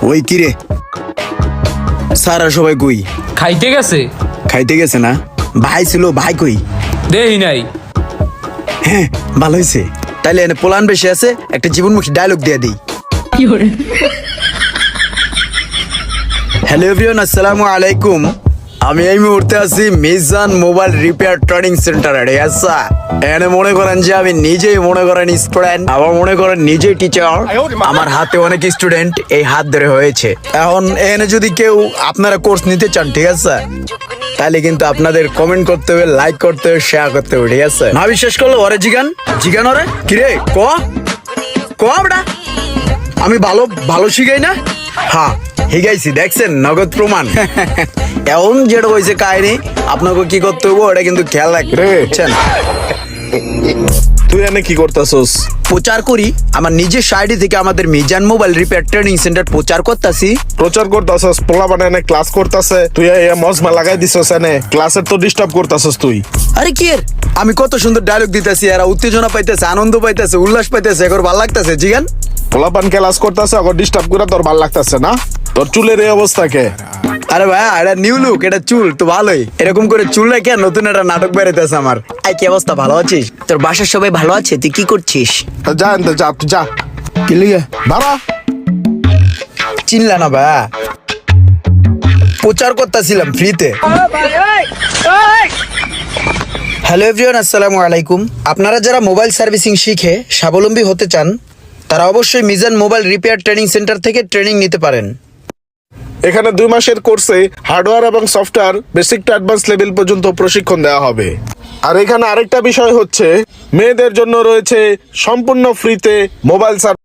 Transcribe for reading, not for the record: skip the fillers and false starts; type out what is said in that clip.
ওই কিরে সারা সবাই কই? খাইতে গেছে? খাইতে গেছে না? ভাই ছিল, ভাই কই? দেই নাই। হ্যাঁ ভালো হয়েছে। তাইলে এনে পোলান বেশি আছে, একটা জীবনমুখী ডায়লগ দিয়ে দিই। হ্যালো এভরিওয়ান, আসসালামু আলাইকুম। আমি এই মুহূর্তে আছি মিজান মোবাইল রিপেয়ার ট্রেনিং সেন্টারে। আচ্ছা, এনে মনে করেন যে আমি নিজেই মনে করেন স্টুডেন্ট, আবার মনে করেন নিজেই টিচার। আমার হাতে অনেক স্টুডেন্ট এই হাত ধরে হয়েছে। এখন এনে যদি কেউ আপনারা কোর্স নিতে চান, ঠিক আছে, তাহলে কিন্তু আপনাদের কমেন্ট করতে হবে, লাইক করতে হবে, শেয়ার করতে হবে, ঠিক আছে? না বিশ্বাস করলো ওরে জিগান ওরে কিরে ক বেটা, আমি ভালো ভালো শিখাই না? হ্যাঁ শিখাইছি, দেখছেন নগদ প্রমাণ। এমন যেটা হয়েছে কাহিনী, আপনাকে কি করতে হবো ওটা কিন্তু খেয়াল রাখছেন। তুই এনে কি করতেছস? প্রচার করি আমার নিজের সাইডে থেকে, আমাদের Mizan mobile repair training centre প্রচার করতেছি। প্রচার করতেছস, পোলা বানা এনে ক্লাস করতেছে, তুই মজমা লাগাই দিছস, এনে ক্লাসের তো ডিস্টার্ব করতেছস তুই। আরে কি এর, আমি কত সুন্দর ডায়লগ দিতেছি, এরা উত্তেজনা পাইতেছে, আনন্দ পাইতেছে, উল্লাস পাইতেছে, এখন ভালো লাগতেছে। জিগান পোলা পান ক্লাস করতেছে, এখন ডিস্টার্ব করে তোর ভাল লাগতেছে না? তোর চুলের এই অবস্থা কে? আরে ভাই এটা নিউ লুক, এটা চুল তো ভালোই, এরকম করে চুল রেখে নতুন একটা নাটক বেরোতেছে আমার। এই কি অবস্থা, ভালো আছিস? তোর বাসার সবাই ভালো আছে? তুই কি করছিস? যা এনতে যা, তুই যা। কি লিগে দাঁড়া। চিনলা না ভাই, প্রচার করতেছিলাম ফ্রিতে। হ্যালো এভরিওয়ান, আসসালামু আলাইকুম। আপনারা যারা মোবাইল সার্ভিসিং শিখে স্বাবলম্বী হতে চান, তারা অবশ্যই Mizan mobile repair training centre থেকে ট্রেনিং নিতে পারেন। এখানে 2 মাসের কোর্সে হার্ডওয়্যার এবং software basic to advance level পর্যন্ত প্রশিক্ষণ দেওয়া হবে। আর এখানে আরেকটা বিষয় হচ্ছে, মেয়েদের জন্য রয়েছে সম্পূর্ণ ফ্রিতে মোবাইল সার্ভিস।